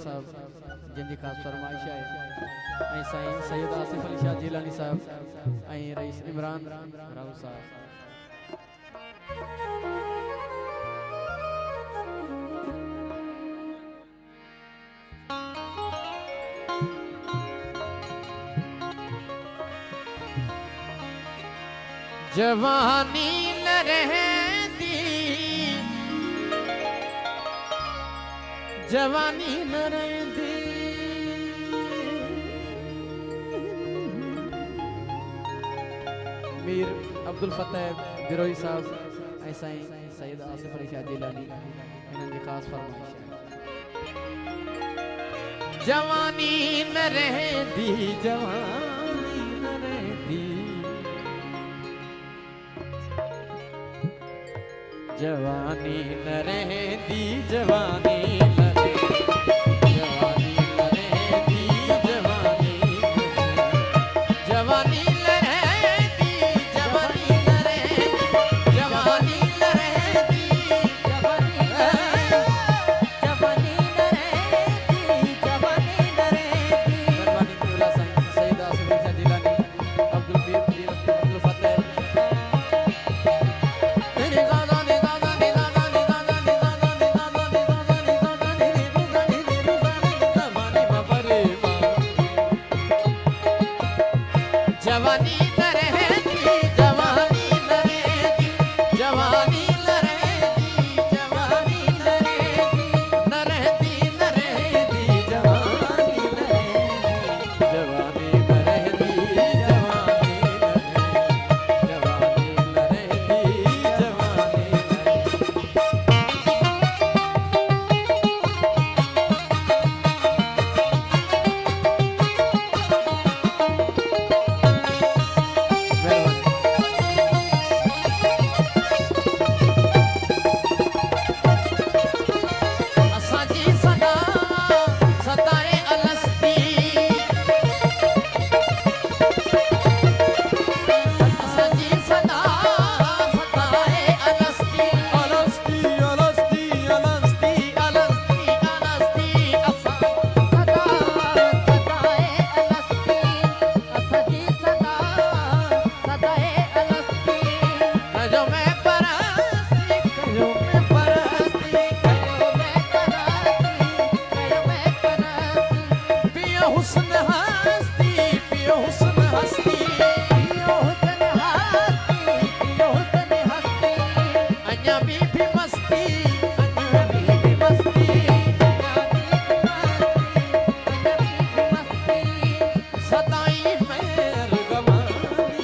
साहब जिनकी खास फरमाइश है ऐं साईं सैयद आसिफ अली शाह जिलानी साहब ऐं रईस इमरान राव साहब। जवानी न रहती, जवानी न रहती, मीर अब्दुल फतेह बिरोई साहब ऐसा ही सैयद आसिफ अली शाह जिलानी इन्होंने खास फरमाइश है। जवानी न रहती, जवानी न रहती, जवानी न रहती, जवानी न रहती, जवानी न रहती, जवानी जवानी न रहती, जवानी न रहती, जवानी न रहती, जवानी जवानी न रहती, जवानी न रहती। मेहरबानी मौला सैयद आसिफ अली शाह जिलानी अब्दुल पीर अब्दुल फतेह जवानी न रहती, जवानी न रहती, जवानी न रहती, जवानी न रहती, न रहती, न रहती, जवानी न रहती, जवानी न रहती, जवानी न रहती, जवानी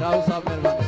राव साहब मेहरबानी।